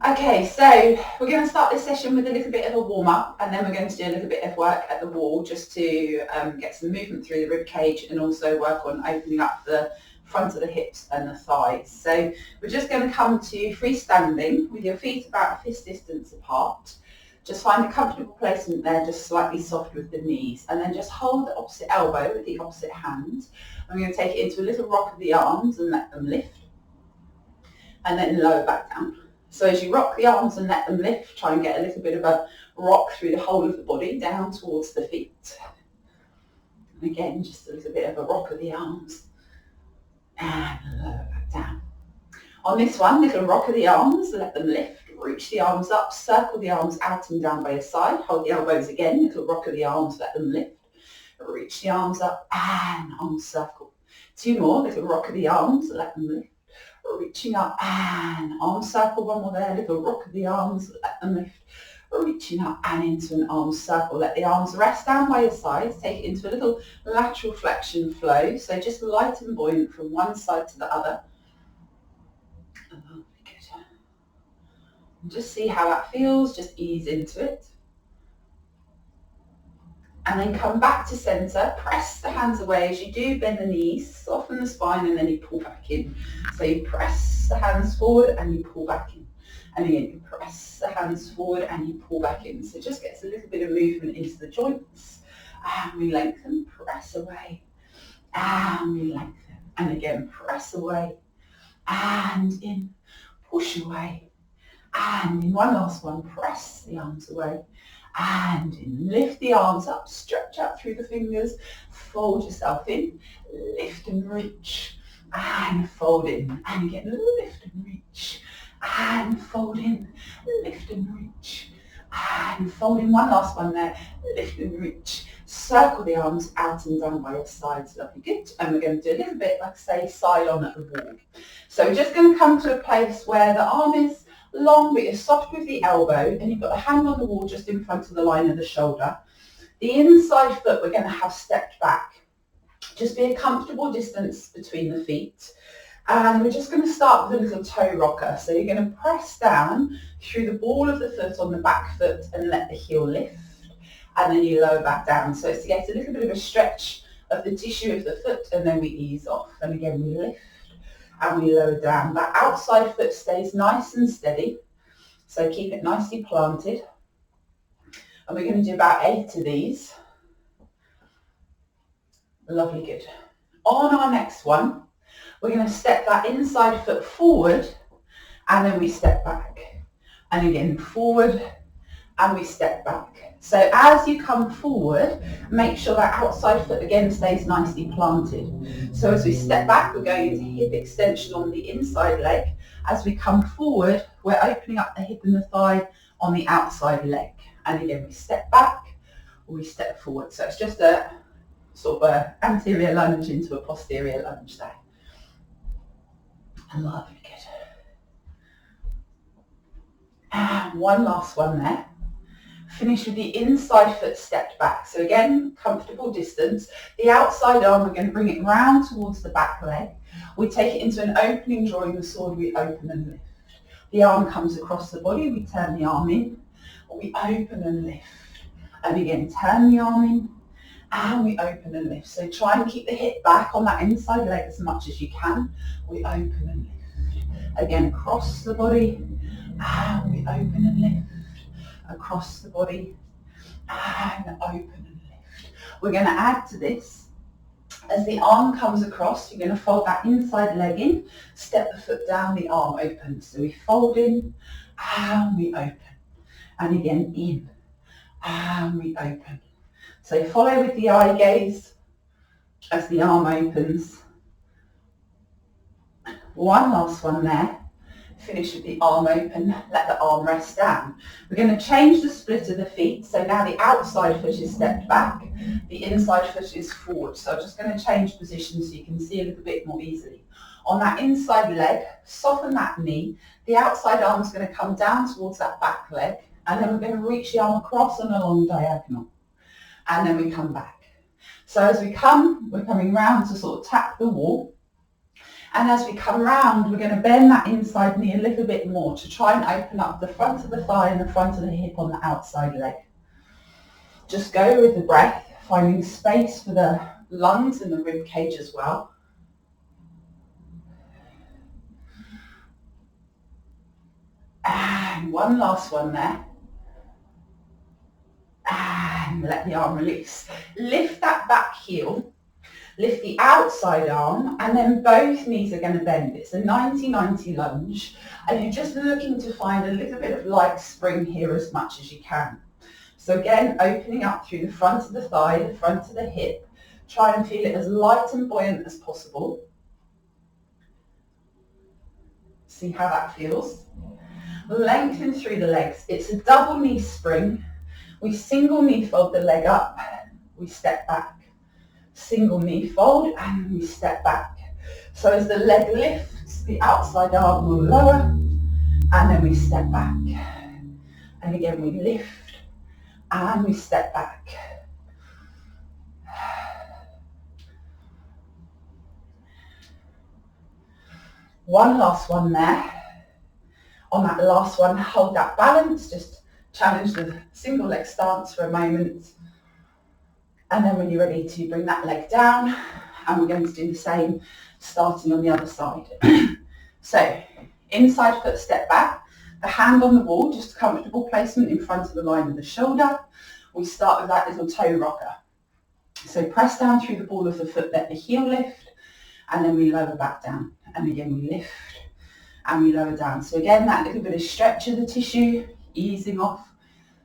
Okay, so we're going to start this session with a little bit of a warm-up, and then we're going to do a little bit of work at the wall just to get some movement through the rib cage and also work on opening up the front of the hips and the thighs. So we're just going to come to freestanding with your feet about a fist distance apart. Just find a comfortable placement there, just slightly soft with the knees, and then just hold the opposite elbow with the opposite hand. I'm going to take it into a little rock of the arms and let them lift, and then lower back down. So as you rock the arms and let them lift, try and get a little bit of a rock through the whole of the body down towards the feet. And again, just a little bit of a rock of the arms and lower back down. On this one, little rock of the arms, let them lift, reach the arms up, circle the arms out and down by your side, hold the elbows again, little rock of the arms, let them lift, reach the arms up and arms circle. Two more, little rock of the arms, let them lift, reaching up and arm circle, one more there, little rock of the arms, let them lift, reaching up and into an arm circle. Let the arms rest down by your sides, take it into a little lateral flexion flow, so just light and buoyant from one side to the other. Good. And just see how that feels, just ease into it. And then come back to centre, press the hands away as you do, bend the knees, soften the spine, and then you pull back in. So you press the hands forward and you pull back in. And again, you press the hands forward and you pull back in. So it just gets a little bit of movement into the joints. And we lengthen, press away, and we lengthen. And again, press away, and in, push away, and in. One last one, press the arms away, and in. Lift the arms up, stretch out through the fingers, fold yourself in, lift and reach, and fold in, and again, lift and reach, and fold in, lift and reach, and fold in. One last one there, lift and reach, circle the arms out and down by your sides, lovely, good. And we're going to do a little bit, like say, side on at the wall. So we're just going to come to a place where the arm is long, but you're soft with the elbow, and you've got the hand on the wall just in front of the line of the shoulder. The inside foot we're going to have stepped back. Just be a comfortable distance between the feet. And we're just going to start with a little toe rocker. So you're going to press down through the ball of the foot on the back foot and let the heel lift. And then you lower back down. So it's to get a little bit of a stretch of the tissue of the foot, and then we ease off. And again, we lift and we lower down. That outside foot stays nice and steady. So keep it nicely planted. And we're going to do about 8 of these. Lovely, good. On our next one, we're going to step that inside foot forward, and then we step back. And again, forward, and we step back. So as you come forward, make sure that outside foot again stays nicely planted. So as we step back, we're going into hip extension on the inside leg. As we come forward, we're opening up the hip and the thigh on the outside leg. And again, we step back, or we step forward. So it's just a sort of an anterior lunge into a posterior lunge there. Lovely, good. And one last one there. Finish with the inside foot stepped back. So again, comfortable distance. The outside arm, we're going to bring it round towards the back leg. We take it into an opening, drawing the sword, we open and lift. The arm comes across the body, we turn the arm in, we open and lift. And again, turn the arm in, and we open and lift. So try and keep the hip back on that inside leg as much as you can. We open and lift. Again, across the body, and we open and lift. Across the body, and open and lift. We're going to add to this. As the arm comes across, you're going to fold that inside leg in, step the foot down, the arm opens. So we fold in, and we open. And again, in, and we open. So follow with the eye gaze as the arm opens. One last one there. Finish with the arm open, let the arm rest down. We're going to change the split of the feet. So now the outside foot is stepped back, the inside foot is forward. So I'm just going to change position so you can see a little bit more easily. On that inside leg, soften that knee. The outside arm is going to come down towards that back leg, and then we're going to reach the arm across and along diagonal. And then we come back. So as we come, we're coming round to sort of tap the wall. And as we come round, we're going to bend that inside knee a little bit more to try and open up the front of the thigh and the front of the hip on the outside leg. Just go with the breath, finding space for the lungs and the rib cage as well. And one last one there. And let the arm release. Lift that back heel. Lift the outside arm, and then both knees are going to bend. It's a 90-90 lunge, and you're just looking to find a little bit of light spring here as much as you can. So again, opening up through the front of the thigh, the front of the hip. Try and feel it as light and buoyant as possible. See how that feels. Lengthen through the legs. It's a double knee spring. We single knee fold the leg up. We step back. Single knee fold, and we step back. So as the leg lifts, the outside arm will lower, and then we step back. And again, we lift, and we step back. One last one there. On that last one, hold that balance. Just challenge the single leg stance for a moment. And then when you're ready to bring that leg down, and we're going to do the same starting on the other side. So, inside foot step back, the hand on the wall, just comfortable placement in front of the line of the shoulder. We start with that little toe rocker. So press down through the ball of the foot, let the heel lift, and then we lower back down. And again we lift, and we lower down. So again, that little bit of stretch of the tissue, easing off,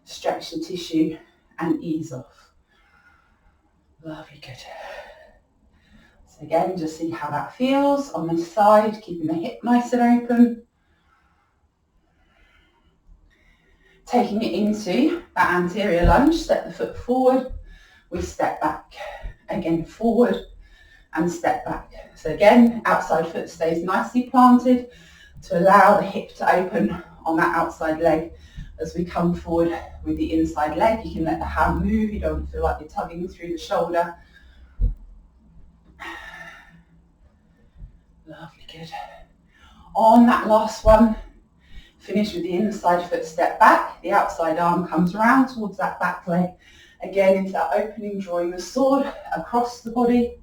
stretch the tissue, and ease off. Lovely, good. So again, just see how that feels on this side, keeping the hip nice and open. Taking it into that anterior lunge, step the foot forward, we step back. Again, forward and step back. So again, outside foot stays nicely planted to allow the hip to open on that outside leg. As we come forward with the inside leg, you can let the hand move. You don't feel like you're tugging through the shoulder. Lovely, good. On that last one, finish with the inside foot step back. The outside arm comes around towards that back leg. Again, into that opening, drawing the sword across the body,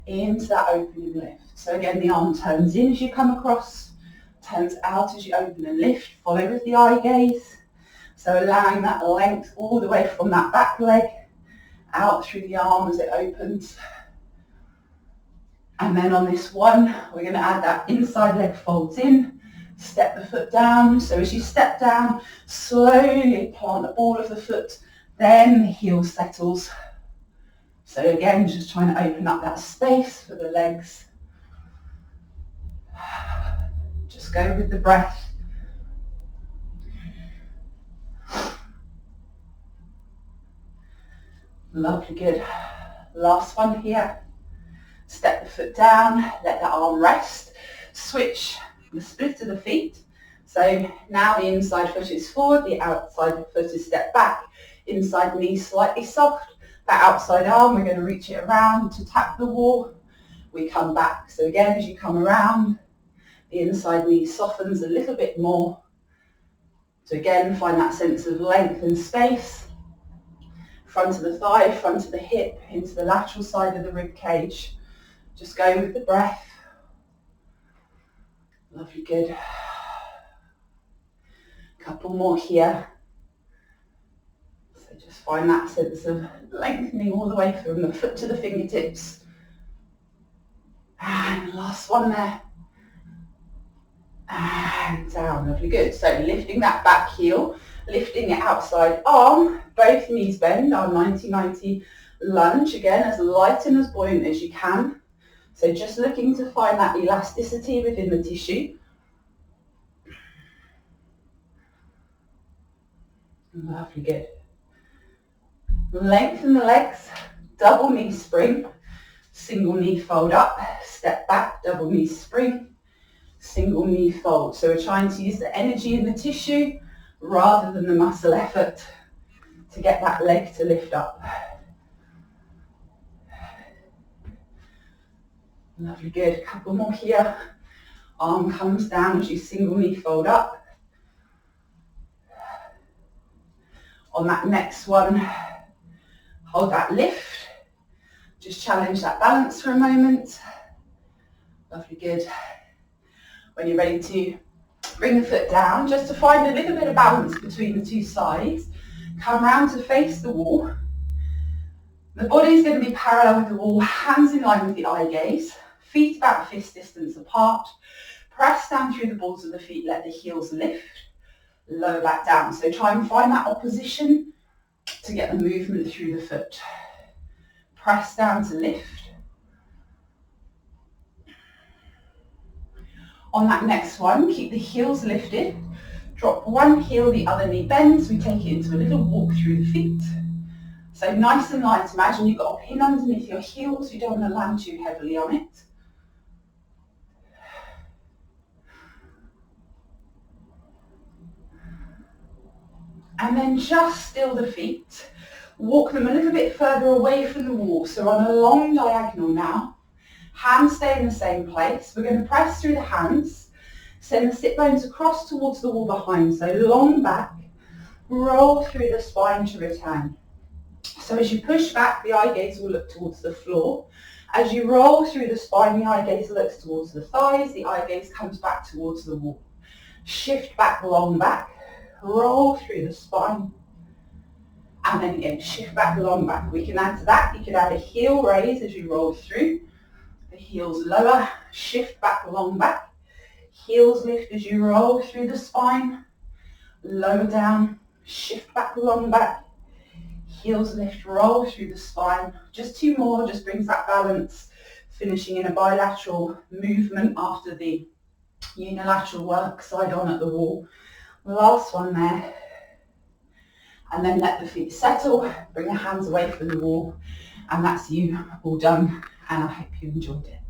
into that opening lift. So again, the arm turns in as you come across, turns out as you open and lift. Follow with the eye gaze. So allowing that length all the way from that back leg out through the arm as it opens. And then on this one, we're going to add that inside leg folds in, step the foot down. So as you step down, slowly plant the ball of the foot, then the heel settles. So again, just trying to open up that space for the legs. Just go with the breath. Lovely, good. Last one here. Step the foot down, let the arm rest. Switch the split of the feet. So now the inside foot is forward, the outside foot is stepped back. Inside knee slightly soft. That outside arm, we're going to reach it around to tap the wall. We come back. So again, as you come around, the inside knee softens a little bit more. So again, find that sense of length and space. Front of the thigh, front of the hip, into the lateral side of the rib cage. Just go with the breath. Lovely, good. Couple more here. So just find that sense of lengthening all the way from the foot to the fingertips. And last one there. And down, lovely, good. So lifting that back heel, lifting it outside arm, both knees bend, our 90-90 lunge, again as light and as buoyant as you can. So just looking to find that elasticity within the tissue. Lovely, good. Lengthen the legs, double knee spring, single knee fold up, step back, double knee spring, single knee fold. So we're trying to use the energy in the tissue rather than the muscle effort to get that leg to lift up. Lovely, good. Couple more here. Arm comes down as you single knee fold up. On that next one, hold that lift. Just challenge that balance for a moment. Lovely, good. When you're ready to bring the foot down, just to find a little bit of balance between the two sides, come round to face the wall. The body is going to be parallel with the wall, hands in line with the eye gaze, feet about fist distance apart. Press down through the balls of the feet, let the heels lift, lower back down. So try and find that opposition to get the movement through the foot. Press down to lift. On that next one, keep the heels lifted. Drop one heel, the other knee bends. We take it into a little walk through the feet. So nice and light. Imagine you've got a pin underneath your heels. You don't want to land too heavily on it. And then just still the feet. Walk them a little bit further away from the wall. So on a long diagonal now. Hands stay in the same place. We're going to press through the hands. Send the sit bones across towards the wall behind. So long back. Roll through the spine to return. So as you push back, the eye gaze will look towards the floor. As you roll through the spine, the eye gaze looks towards the thighs. The eye gaze comes back towards the wall. Shift back, long back. Roll through the spine. And then again, shift back, long back. We can add to that. You could add a heel raise as you roll through. The heels lower. Shift back, long back. Heels lift as you roll through the spine. Lower down. Shift back, long back. Heels lift, roll through the spine. Just two more, just brings that balance. Finishing in a bilateral movement after the unilateral work, side on at the wall. Last one there. And then let the feet settle, bring the hands away from the wall. And that's you all done. And I hope you enjoyed it.